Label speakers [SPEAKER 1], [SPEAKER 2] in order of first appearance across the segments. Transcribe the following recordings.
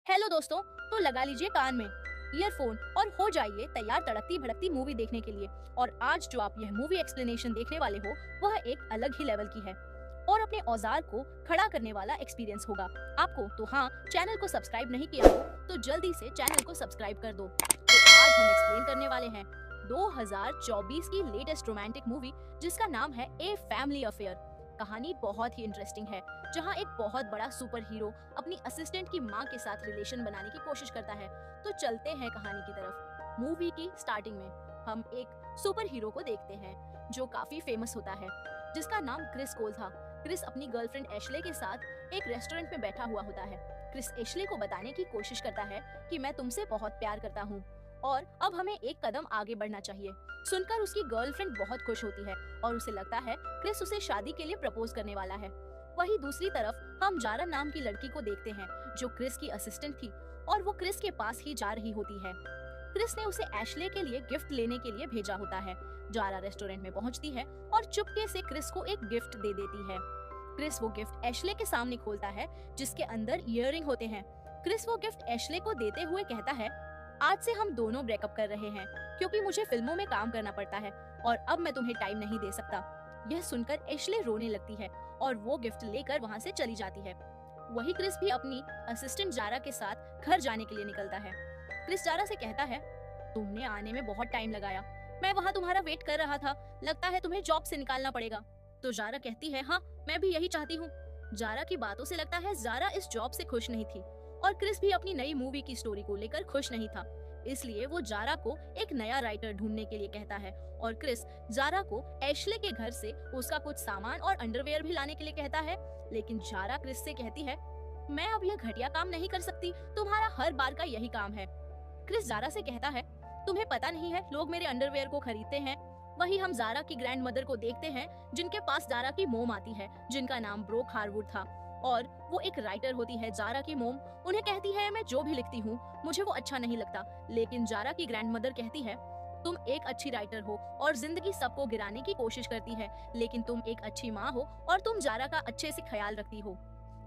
[SPEAKER 1] Hello दोस्तों, तो लगा लीजिए कान में ईयरफोन और हो जाइए तैयार तड़कती भड़कती मूवी देखने के लिए। और आज जो आप यह मूवी एक्सप्लेनेशन देखने वाले हो वह एक अलग ही लेवल की है और अपने औजार को खड़ा करने वाला एक्सपीरियंस होगा आपको। तो हाँ, चैनल को सब्सक्राइब नहीं किया हो तो जल्दी से चैनल को सब्सक्राइब कर दो। तो आज हम एक्सप्लेन करने वाले हैं 2024 की लेटेस्ट रोमांटिक मूवी जिसका नाम है ए फैमिली अफेयर। कहानी बहुत ही इंटरेस्टिंग है, जहां एक बहुत बड़ा सुपर हीरो अपनी असिस्टेंट की मां के साथ रिलेशन बनाने की कोशिश करता है। तो चलते हैं कहानी की तरफ। मूवी की स्टार्टिंग में हम एक सुपर हीरो को देखते हैं जो काफी फेमस होता है, जिसका नाम क्रिस कोल था। क्रिस अपनी गर्लफ्रेंड एशले के साथ एक रेस्टोरेंट में बैठा हुआ होता है। क्रिस एशले को बताने की कोशिश करता है कि मैं तुमसे बहुत प्यार करता हूँ और अब हमें एक कदम आगे बढ़ना चाहिए। सुनकर उसकी गर्लफ्रेंड बहुत खुश होती है और उसे लगता है क्रिस उसे शादी के लिए प्रपोज करने वाला है। वहीं दूसरी तरफ हम जारा नाम की लड़की को देखते हैं जो क्रिस की असिस्टेंट थी और वो क्रिस के पास ही जा रही होती है। क्रिस ने उसे एशले के लिए गिफ्ट लेने के लिए भेजा होता है। जारा रेस्टोरेंट में पहुंचती है और चुपके से क्रिस को एक गिफ्ट दे देती है। क्रिस वो गिफ्ट एशले के सामने खोलता है जिसके अंदर इयररिंग होते हैं। क्रिस वो गिफ्ट एशले को देते हुए कहता है, आज से हम दोनों ब्रेकअप कर रहे हैं क्योंकि मुझे फिल्मों में काम करना पड़ता है और अब मैं तुम्हें टाइम नहीं दे सकता। यह सुनकर एशले रोने लगती है और वो गिफ्ट लेकर वहाँ से चली जाती है। वही क्रिस भी अपनी असिस्टेंट जारा के साथ घर जाने के लिए निकलता है। क्रिस जारा से कहता है, तुमने आने में बहुत टाइम लगाया, मैं वहाँ तुम्हारा वेट कर रहा था, लगता है तुम्हें जॉब से निकालना पड़ेगा। तो जारा कहती है, हाँ मैं भी यही चाहती हूँ। जारा की बातों से लगता है जारा इस जॉब से खुश नहीं थी और क्रिस भी अपनी नई मूवी की स्टोरी को लेकर खुश नहीं था। इसलिए वो जारा को एक नया राइटर ढूंढने के लिए कहता है और क्रिस जारा को एशले के घर से उसका कुछ सामान और अंडरवेयर भी लाने के लिए कहता है। लेकिन जारा क्रिस से कहती है, मैं अब यह घटिया काम नहीं कर सकती, तुम्हारा हर बार का यही काम है। क्रिस जारा से कहता है, तुम्हें पता नहीं है लोग मेरे अंडरवेयर को खरीदते हैं। वही हम जारा की ग्रैंड मदर को देखते हैं जिनके पास जारा की मोम आती है जिनका नाम ब्रोक हारवुड था और वो एक राइटर होती है। जारा की मोम उन्हें कहती है, मैं जो भी लिखती हूँ मुझे वो अच्छा नहीं लगता। लेकिन जारा की ग्रैंड मदर कहती है, तुम एक अच्छी राइटर हो और जिंदगी सबको गिराने की कोशिश करती है, लेकिन तुम एक अच्छी माँ हो और तुम जारा का अच्छे से ख्याल रखती हो।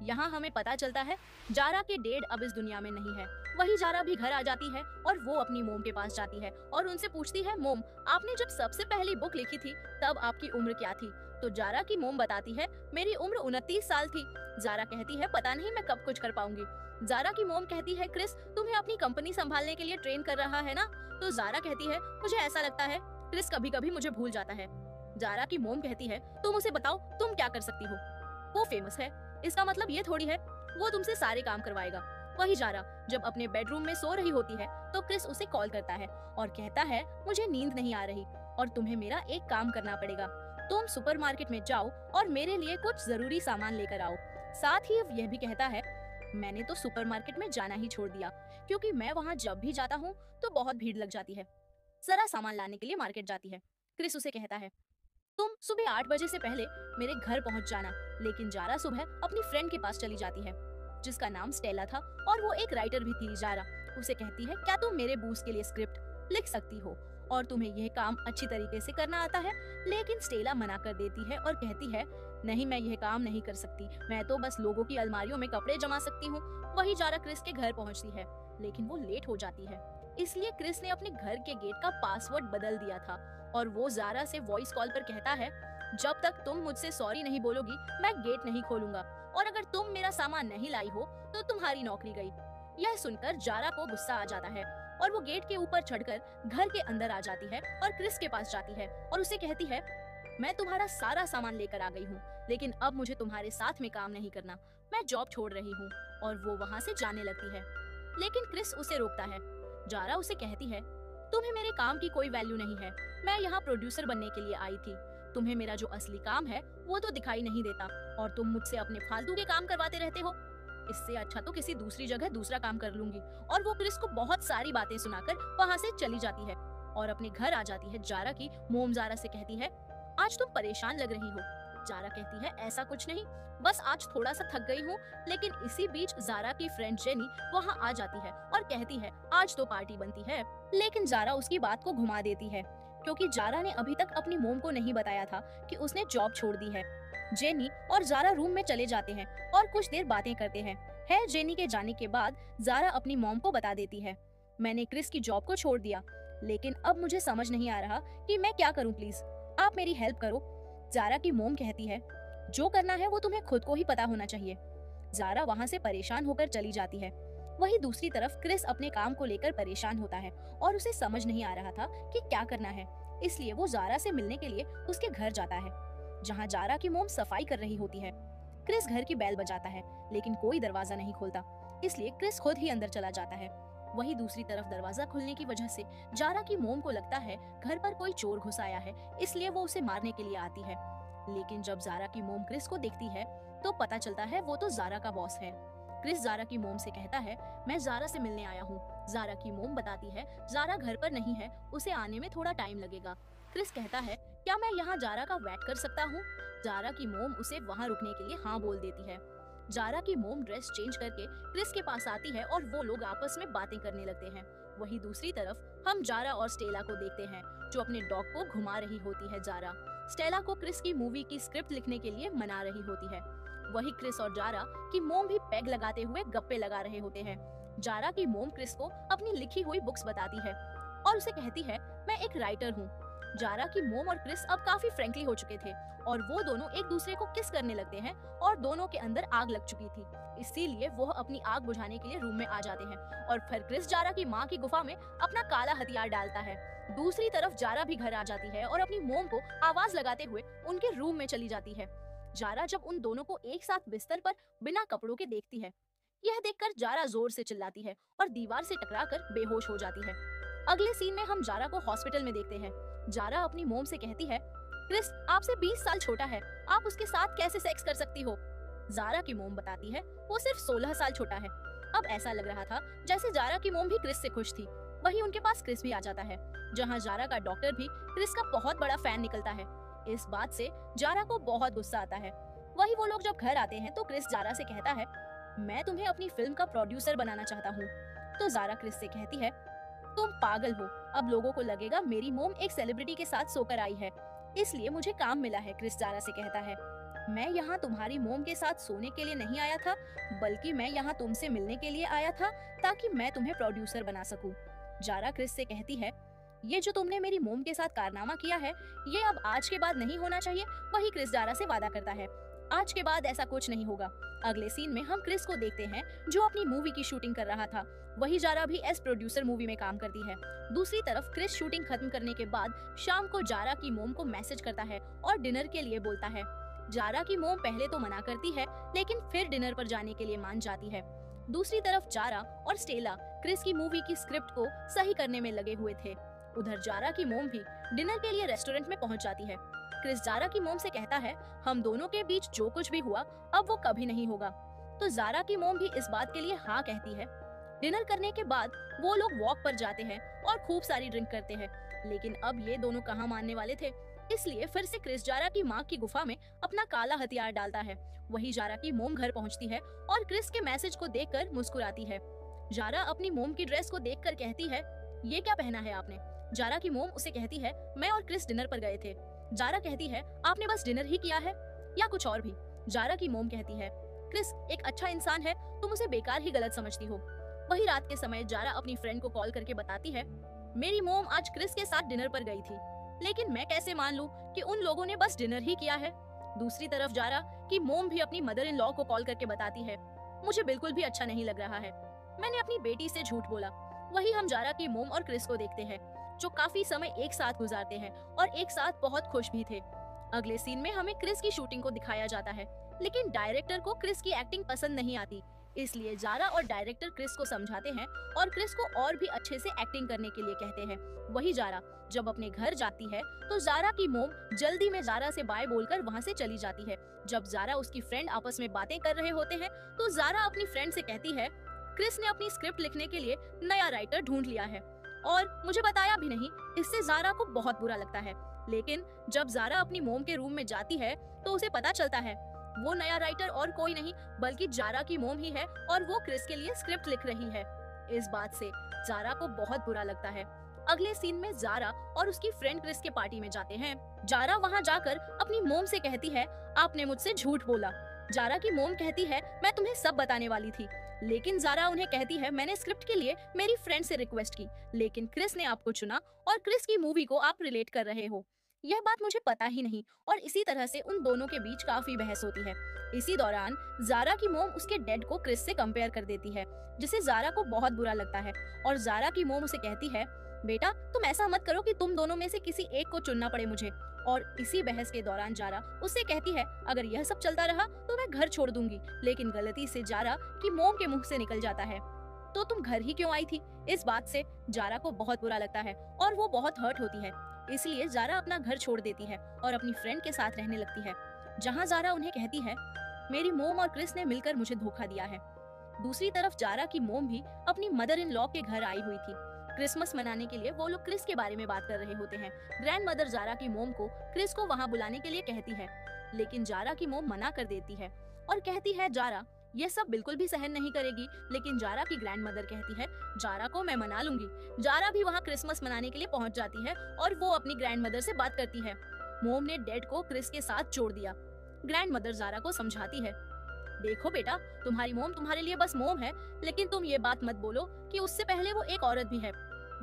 [SPEAKER 1] यहाँ हमें पता चलता है जारा के डैड अब इस दुनिया में नहीं है। वही जारा भी घर आ जाती है और वो अपनी मोम के पास जाती है और उनसे पूछती है, मोम आपने जब सबसे पहली बुक लिखी थी तब आपकी उम्र क्या थी? तो जारा की मोम बताती है, मेरी उम्र 29 साल थी। जारा कहती है, पता नहीं मैं कब कुछ कर पाऊंगी। जारा की मोम कहती है, क्रिस तुम्हें अपनी कंपनी संभालने के लिए ट्रेन कर रहा है ना? तो जारा कहती है, मुझे ऐसा लगता है क्रिस कभी कभी मुझे भूल जाता है। जारा की मोम कहती है, तुम उसे बताओ तुम क्या कर सकती हो, वो फेमस है, इसका मतलब ये थोड़ी है वो तुमसे सारे काम करवाएगा। वही जारा जब अपने बेडरूम में सो रही होती है तो क्रिस उसे कॉल करता है और कहता है, मुझे नींद नहीं आ रही और तुम्हें मेरा एक काम करना पड़ेगा। तुम सुपरमार्केट में जाओ और मेरे लिए कुछ जरूरी सामान लेकर आओ। साथ ही यह भी कहता है, मैंने तो सुपरमार्केट में जाना ही छोड़ दिया क्योंकि मैं वहाँ जब भी जाता हूँ तो बहुत भीड़ लग जाती है। जरा सामान लाने के लिए मार्केट जाती है। क्रिस उसे कहता है, तुम सुबह 8 बजे से पहले मेरे घर पहुंच जाना। लेकिन जारा सुबह अपनी फ्रेंड के पास चली जाती है जिसका नाम स्टेला था और वो एक राइटर भी थी। जारा उसे कहती है, क्या तुम मेरे बूस के लिए स्क्रिप्ट लिख सकती हो और तुम्हें यह काम अच्छी तरीके से करना आता है? लेकिन स्टेला मना कर देती है और कहती है, नहीं मैं यह काम नहीं कर सकती, मैं तो बस लोगों की अलमारियों में कपड़े जमा सकती हूँ। वही जारा क्रिस के घर पहुँचती है लेकिन वो लेट हो जाती है, इसलिए क्रिस ने अपने घर के गेट का पासवर्ड बदल दिया था और वो जारा से वॉइस कॉल पर कहता है, जब तक तुम मुझसे सॉरी नहीं बोलोगी मैं गेट नहीं खोलूंगा और अगर तुम मेरा सामान नहीं लाई हो तो तुम्हारी नौकरी गई। यह सुनकर जारा को गुस्सा आ जाता है और वो गेट के ऊपर चढ़कर घर के अंदर आ जाती है और क्रिस के पास जाती है और उसे कहती है, मैं तुम्हारा सारा सामान लेकर आ गई हूँ लेकिन अब मुझे तुम्हारे साथ में काम नहीं करना, मैं जॉब छोड़ रही हूँ। और वो वहाँ से जाने लगती है लेकिन क्रिस उसे रोकता है। जारा उसे कहती है, तुम्हें मेरे काम की कोई वैल्यू नहीं है, मैं यहाँ प्रोड्यूसर बनने के लिए आई थी, तुम्हें मेरा जो असली काम है वो तो दिखाई नहीं देता और तुम मुझसे अपने फालतू के काम करवाते रहते हो। इससे अच्छा तो किसी दूसरी जगह दूसरा काम कर लूंगी। और वो क्रिस को बहुत सारी बातें सुनाकर वहाँ से चली जाती है और अपने घर आ जाती है। जारा की मोम जारा से कहती है, आज तुम परेशान लग रही हो। जारा कहती है, ऐसा कुछ नहीं, बस आज थोड़ा सा थक गई हूँ। लेकिन इसी बीच जारा की फ्रेंड जेनी वहाँ आ जाती है और कहती है, आज तो पार्टी बनती है। लेकिन जारा उसकी बात को घुमा देती है क्योंकि जारा ने अभी तक अपनी मोम को नहीं बताया था कि उसने जॉब छोड़ दी है। जेनी और जारा रूम में चले जाते हैं और कुछ देर बातें करते हैं। है जेनी के जाने के बाद जारा अपनी मॉम को बता देती है, मैंने क्रिस की जॉब को छोड़ दिया, लेकिन अब मुझे समझ नहीं आ रहा कि मैं क्या करूं, प्लीज आप मेरी हेल्प करो। जारा की मॉम कहती है, जो करना है वो तुम्हें खुद को ही पता होना चाहिए। जारा वहां से परेशान होकर चली जाती है। वहीं दूसरी तरफ क्रिस अपने काम को लेकर परेशान होता है और उसे समझ नहीं आ रहा था कि क्या करना है, इसलिए वो जारा से मिलने के लिए उसके घर जाता है, जहां जारा की मॉम सफाई कर रही होती है। क्रिस घर की बेल बजाता है, लेकिन कोई दरवाजा नहीं खोलता, इसलिए क्रिस खुद ही अंदर चला जाता है। वहीं दूसरी तरफ दरवाजा खुलने की वजह से जारा की मॉम को लगता है घर पर कोई चोर घुस आया है, इसलिए वो उसे मारने के लिए आती है। लेकिन जब जारा की मॉम क्रिस को देखती है तो पता चलता है वो तो जारा का बॉस है। क्रिस जारा की मॉम से कहता है, मैं जारा से मिलने आया हूँ। जारा की मॉम बताती है जारा घर पर नहीं है, उसे आने में थोड़ा टाइम लगेगा। क्रिस कहता है, क्या मैं यहाँ जारा का वेट कर सकता हूँ? जारा की मॉम उसे वहाँ रुकने के लिए हाँ बोल देती है। जारा की मॉम ड्रेस चेंज करके क्रिस के पास आती है और वो लोग आपस में बातें करने लगते हैं। वहीं दूसरी तरफ हम जारा और स्टेला को देखते हैं, जो अपने डॉग को घुमा रही होती है। जारा स्टेला को क्रिस की मूवी की स्क्रिप्ट लिखने के लिए मना रही होती है। वही क्रिस और जारा की मॉम भी पैग लगाते हुए गप्पे लगा रहे होते हैं। जारा की मॉम क्रिस को अपनी लिखी हुई बुक्स बताती है और उसे कहती है, मैं एक राइटर हूँ। जारा की मॉम और क्रिस अब काफी फ्रेंकली हो चुके थे और वो दोनों एक दूसरे को किस करने लगते हैं और दोनों के अंदर आग लग चुकी थी, इसीलिए वो अपनी आग बुझाने के लिए रूम में आ जाते हैं और फिर क्रिस जारा की माँ की गुफा में अपना काला हथियार डालता है। दूसरी तरफ जारा भी घर आ जाती है और अपनी मॉम को आवाज लगाते हुए उनके रूम में चली जाती है। जारा जब उन दोनों को एक साथ बिस्तर पर बिना कपड़ों के देखती है, यह देखकर जारा जोर से चिल्लाती है और दीवार से टकराकर बेहोश हो जाती है। अगले सीन में हम जारा को हॉस्पिटल में देखते हैं। जारा अपनी मॉम से कहती है, क्रिस आपसे 20 साल छोटा है, आप उसके साथ कैसे सेक्स कर सकती हो? जारा की मॉम बताती है, वो सिर्फ 16 साल छोटा है। अब ऐसा लग रहा था जैसे जारा की मॉम भी क्रिस से खुश थी। वहीं उनके पास क्रिस भी आ जाता है, जहां जारा का डॉक्टर भी क्रिस का बहुत बड़ा फैन निकलता है। इस बात से जारा को बहुत गुस्सा आता है। वही वो लोग जब घर आते हैं तो क्रिस जारा से कहता है, मैं तुम्हें अपनी फिल्म का प्रोड्यूसर बनाना चाहता हूँ। तो जारा क्रिस से कहती है, तुम पागल हो, अब लोगों को लगेगा मेरी मॉम एक सेलिब्रिटी के साथ सोकर आई है, इसलिए मुझे काम मिला है। क्रिस जारा से कहता है, मैं यहाँ तुम्हारी मॉम के साथ सोने के लिए नहीं आया था, बल्कि मैं यहाँ तुमसे मिलने के लिए आया था ताकि मैं तुम्हें प्रोड्यूसर बना सकूं। जारा क्रिस से कहती है, ये जो तुमने मेरी मॉम के साथ कारनामा किया है, ये अब आज के बाद नहीं होना चाहिए। वही क्रिस जारा से वादा करता है, आज के बाद ऐसा कुछ नहीं होगा। अगले सीन में हम क्रिस को देखते हैं जो अपनी मूवी की शूटिंग कर रहा था। वही जारा भी एज प्रोड्यूसर मूवी में काम करती है। दूसरी तरफ क्रिस शूटिंग खत्म करने के बाद शाम को जारा की मॉम को मैसेज करता है और डिनर के लिए बोलता है। जारा की मॉम पहले तो मना करती है, लेकिन फिर डिनर पर जाने के लिए मान जाती है। दूसरी तरफ जारा और स्टेला क्रिस की मूवी की स्क्रिप्ट को सही करने में लगे हुए थे। उधर जारा की मॉम भी डिनर के लिए रेस्टोरेंट में पहुंच जाती है। क्रिस जारा की मॉम से कहता है, हम दोनों के बीच जो कुछ भी हुआ अब वो कभी नहीं होगा। तो जारा की मॉम भी इस बात के लिए हाँ कहती है। डिनर करने के बाद वो लोग वॉक पर जाते हैं और खूब सारी ड्रिंक करते हैं, लेकिन अब ये दोनों कहाँ मानने वाले थे, इसलिए फिर से क्रिस जारा की माँ की गुफा में अपना काला हथियार डालता है। वही जारा की मॉम घर पहुँचती है और क्रिस के मैसेज को देखकर मुस्कुराती है। जारा अपनी मॉम की ड्रेस को देखकर कहती है, ये क्या पहना है आपने? जारा की मॉम उसे कहती है, मैं और क्रिस डिनर पर गए थे। जारा कहती है, आपने बस डिनर ही किया है या कुछ और भी? जारा की मॉम कहती है, क्रिस एक अच्छा इंसान है, तुम उसे बेकार ही गलत समझती हो। वही रात के समय जारा अपनी फ्रेंड को कॉल करके बताती है, मेरी मॉम आज क्रिस के साथ डिनर पर गई थी, लेकिन मैं कैसे मान लूं कि उन लोगों ने बस डिनर ही किया है। दूसरी तरफ जारा की मॉम भी अपनी मदर इन लॉ को कॉल करके बताती है, मुझे बिल्कुल भी अच्छा नहीं लग रहा है, मैंने अपनी बेटी से झूठ बोला। वही हम जारा की मॉम और क्रिस को देखते हैं, जो काफी समय एक साथ गुजारते हैं और एक साथ बहुत खुश भी थे। अगले सीन में हमें क्रिस की शूटिंग को दिखाया जाता है, लेकिन डायरेक्टर को क्रिस की एक्टिंग पसंद नहीं आती, इसलिए जारा और डायरेक्टर क्रिस को समझाते हैं और क्रिस को और भी अच्छे से एक्टिंग करने के लिए कहते हैं। वही जारा जब अपने घर जाती है तो जारा की मॉम जल्दी में जारा से बाय बोलकर वहाँ से चली जाती है। जब जारा उसकी फ्रेंड आपस में बातें कर रहे होते हैं तो जारा अपनी फ्रेंड से कहती है, क्रिस ने अपनी स्क्रिप्ट लिखने के लिए नया राइटर ढूंढ लिया है और मुझे बताया भी नहीं। इससे जारा को बहुत बुरा लगता है, लेकिन जब जारा अपनी मॉम के रूम में जाती है तो उसे पता चलता है वो नया राइटर और कोई नहीं बल्कि जारा की मॉम ही है और वो क्रिस के लिए स्क्रिप्ट लिख रही है। इस बात से जारा को बहुत बुरा लगता है। अगले सीन में जारा और उसकी फ्रेंड क्रिस के पार्टी में जाते हैं। जारा वहां जाकर अपनी मॉम से कहती है, आपने मुझसे झूठ बोला, जारा की मोम कहती है मैं तुम्हें सब बताने वाली थी, लेकिन जारा उन्हें कहती है मैंने स्क्रिप्ट के लिए मेरी फ्रेंड से रिक्वेस्ट की, लेकिन क्रिस ने आपको चुना और क्रिस की मूवी को आप रिलेट कर रहे हो। यह बात मुझे पता ही नहीं। और इसी तरह से उन दोनों के बीच काफी बहस होती है। इसी दौरान जारा की मोम उसके डैड को क्रिस से कंपेयर कर देती है, जिसे जारा को बहुत बुरा लगता है। और जारा की मोम उसे कहती है बेटा तुम ऐसा मत करो कि तुम दोनों में से किसी एक को चुनना पड़े मुझे। और इसी बहस के दौरान जारा उससे कहती है अगर यह सब चलता रहा तो मैं घर छोड़ दूंगी, लेकिन गलती से जारा की मोम के मुंह से निकल जाता है तो तुम घर ही क्यों आई थी। इस बात से जारा को बहुत बुरा लगता है और वो बहुत हर्ट होती है। इसलिए जारा अपना घर छोड़ देती है और अपनी फ्रेंड के साथ रहने लगती है, जहाँ जारा उन्हें कहती है मेरी मोम और क्रिस ने मिलकर मुझे धोखा दिया है। दूसरी तरफ जारा की मोम भी अपनी मदर इन लॉ के घर आई हुई थी। क्रिसमस मनाने के लिए वो लोग क्रिस के बारे में बात कर रहे होते हैं। ग्रैंड मदर जारा की मोम को क्रिस को वहाँ बुलाने के लिए कहती है, लेकिन जारा की मोम मना कर देती है और कहती है जारा ये सब बिल्कुल भी सहन नहीं करेगी। लेकिन जारा की ग्रैंड मदर कहती है जारा को मैं मना लूंगी। जारा भी वहाँ क्रिसमस मनाने के लिए पहुँच जाती है और वो अपनी ग्रैंड मदर से बात करती है। मोम ने डैड को क्रिस के साथ जोड़ दिया। ग्रैंड मदर जारा को समझाती है देखो बेटा तुम्हारी मोम तुम्हारे लिए बस मोम है, लेकिन तुम ये बात मत बोलो कि उससे पहले वो एक औरत भी है।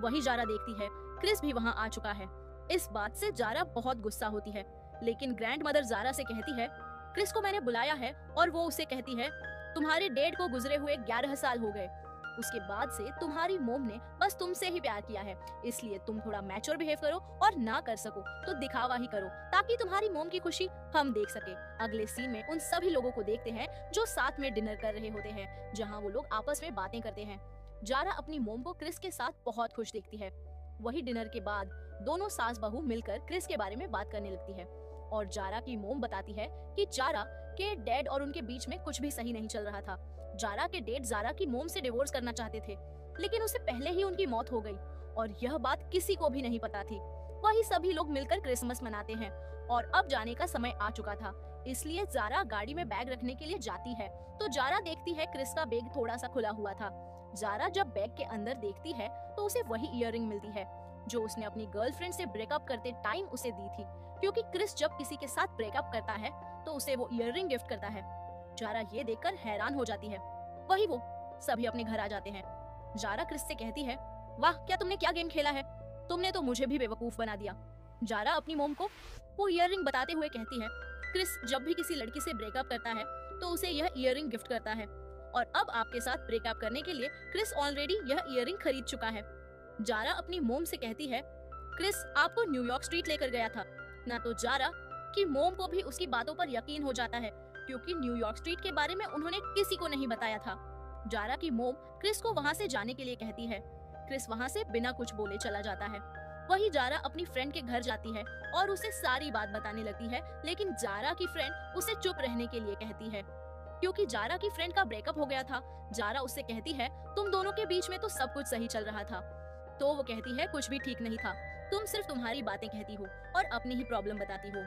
[SPEAKER 1] वही जारा देखती है क्रिस भी वहाँ आ चुका है। इस बात से जारा बहुत गुस्सा होती है, लेकिन ग्रैंड मदर जारा से कहती है क्रिस को मैंने बुलाया है और वो उसे कहती है तुम्हारे डैड को गुजरे हुए 11 साल हो गए। उसके बाद से तुम्हारी मोम ने बस तुमसे ही प्यार किया है, इसलिए तुम थोड़ा मैच्योर बिहेव करो और ना कर सको तो दिखावा ही करो ताकि तुम्हारी मोम की खुशी हम देख सके। अगले सीन में उन सभी लोगों को देखते हैं जो साथ में डिनर कर रहे होते हैं, जहाँ वो लोग आपस में बातें करते हैं। जारा अपनी मोम को क्रिस के साथ बहुत खुश देखती है। वही डिनर के बाद दोनों सास बहू मिलकर क्रिस के बारे में बात करने लगती है और जारा की मोम बताती है कि जारा के डैड और उनके बीच में कुछ भी सही नहीं चल रहा था। जारा के डैड जारा की मोम से डिवोर्स करना चाहते थे, लेकिन उससे पहले ही उनकी मौत हो गई और यह बात किसी को भी नहीं पता थी। वही सभी लोग मिलकर क्रिसमस मनाते हैं और अब जाने का समय आ चुका था, इसलिए जारा गाड़ी में बैग रखने के लिए जाती है तो जारा देखती है क्रिस का बैग थोड़ा सा खुला हुआ था। जारा जब बैग के अंदर देखती है तो उसे वही इयररिंग मिलती है जो उसने अपनी गर्लफ्रेंड से ब्रेकअप करते टाइम उसे दी थी, क्योंकि क्रिस जब किसी के साथ ब्रेकअप करता है तो उसे वो इयररिंग गिफ्ट करता है। जारा ये देखकर हैरान हो जाती है। वही वो सभी अपने घर आ जाते हैं। जारा क्रिस से कहती है वाह क्या तुमने क्या गेम खेला है, तुमने तो मुझे भी बेवकूफ बना दिया। जारा अपनी मोम को वो इयररिंग बताते हुए कहती है क्रिस जब भी किसी लड़की से ब्रेकअप करता है तो उसे यह इयररिंग गिफ्ट करता है और अब आपके साथ ब्रेकअप करने के लिए क्रिस ऑलरेडी यह इयररिंग खरीद चुका है। जारा अपनी मोम से कहती है क्रिस आपको न्यूयॉर्क स्ट्रीट लेकर गया था ना, तो जारा कि मोम को भी उसकी बातों पर यकीन हो जाता है क्योंकि न्यूयॉर्क स्ट्रीट के बारे में उन्होंने किसी को नहीं बताया था। जारा की मोम क्रिस को वहाँ से जाने के लिए कहती है। क्रिस वहाँ से बिना कुछ बोले चला जाता है। वही जारा अपनी फ्रेंड के घर जाती है और उसे सारी बात बताने लगती है, लेकिन जारा की फ्रेंड उसे चुप रहने के लिए कहती है क्योंकि जारा की फ्रेंड का ब्रेकअप हो गया था। जारा उससे कहती है तुम दोनों के बीच में तो सब कुछ सही चल रहा था, तो वो कहती है कुछ भी ठीक नहीं था, तुम सिर्फ तुम्हारी बातें कहती हो और अपनी ही प्रॉब्लम बताती हो।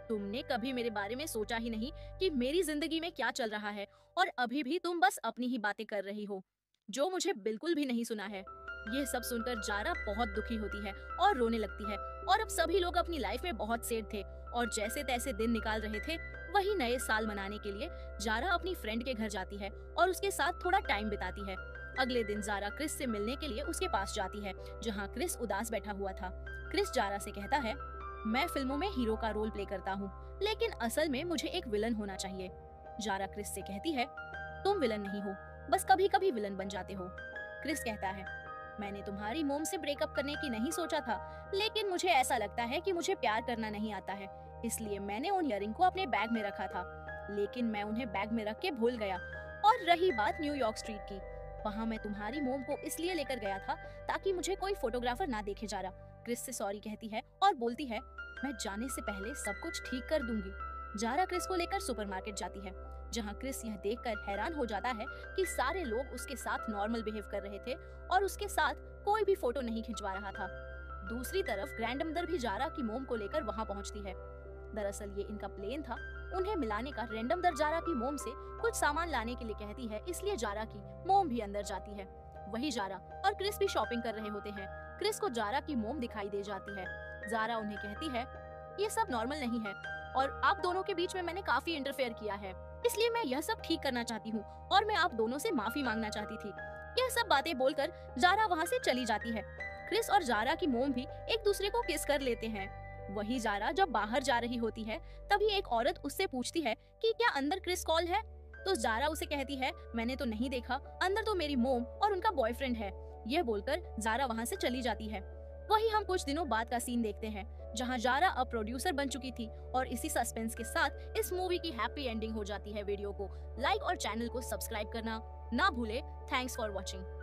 [SPEAKER 1] तुमने कभी मेरे बारे में सोचा ही नहीं कि मेरी जिंदगी में क्या चल रहा है और अभी भी तुम बस अपनी ही बातें कर रही हो, जो मुझे बिल्कुल भी नहीं सुना है। यह सब सुनकर जारा बहुत दुखी होती है और रोने लगती है। और अब सभी लोग अपनी लाइफ में बहुत सैड थे और जैसे तैसे दिन निकाल रहे थे। वही नए साल मनाने के लिए जारा अपनी फ्रेंड के घर जाती है और उसके साथ थोड़ा टाइम बिताती है। अगले दिन जारा क्रिस से मिलने के लिए उसके पास जाती है, जहाँ क्रिस उदास बैठा हुआ था। क्रिस जारा से कहता है मैं फिल्मों में हीरो का रोल प्ले करता हूँ, लेकिन असल में मुझे एक विलन होना चाहिए। जारा क्रिस से कहती है तुम विलन नहीं हो, बस कभी कभी विलन बन जाते हो। क्रिस कहता है मैंने तुम्हारी मोम से ब्रेकअप करने की नहीं सोचा था, लेकिन मुझे ऐसा लगता है कि मुझे प्यार करना नहीं आता है, इसलिए मैंने उन इयररिंग को अपने बैग में रखा था, लेकिन मैं उन्हें बैग में रख के भूल गया। और रही बात न्यूयॉर्क स्ट्रीट की, वहाँ मैं तुम्हारी मोम को इसलिए लेकर गया था ताकि मुझे कोई फोटोग्राफर ना देखे। जारा क्रिस से सॉरी कहती है और बोलती है मैं जाने से पहले सब कुछ ठीक कर दूंगी। जारा क्रिस को लेकर सुपरमार्केट जाती है, जहाँ क्रिस यह देखकर हैरान हो जाता है कि सारे लोग उसके साथ नॉर्मल बिहेव कर रहे थे और उसके साथ कोई भी फोटो नहीं खिंचवा रहा था। दूसरी तरफ ग्रैंड मदर भी जारा की मोम को लेकर वहाँ पहुँचती है। दरअसल ये इनका प्लेन था उन्हें मिलाने का। रैंडम दर जारा की मोम से कुछ सामान लाने के लिए कहती है, इसलिए जारा की मोम भी अंदर जाती है। वही जारा और क्रिस भी शॉपिंग कर रहे होते हैं। क्रिस को जारा की मोम दिखाई दे जाती है। जारा उन्हें कहती है ये सब नॉर्मल नहीं है और आप दोनों के बीच में मैंने काफी इंटरफेयर किया है। इसलिए मैं यह सब ठीक करना चाहती हूँ और मैं आप दोनों से माफी मांगना चाहती थी। यह सब बातें बोलकर जारा वहाँ से चली जाती है। क्रिस और जारा की मोम भी एक दूसरे को किस कर लेते हैं। वही जारा जब बाहर जा रही होती है तभी एक औरत उससे पूछती है कि क्या अंदर क्रिस कॉल है। तो जारा उसे कहती है मैंने तो नहीं देखा, अंदर तो मेरी मोम और उनका बॉयफ्रेंड है। यह बोलकर जारा वहाँ से चली जाती है। वही हम कुछ दिनों बाद का सीन देखते हैं जहाँ जारा अब प्रोड्यूसर बन चुकी थी और इसी सस्पेंस के साथ इस मूवी की हैप्पी एंडिंग हो जाती है। वीडियो को लाइक और चैनल को सब्सक्राइब करना ना भूले। Thanks for watching.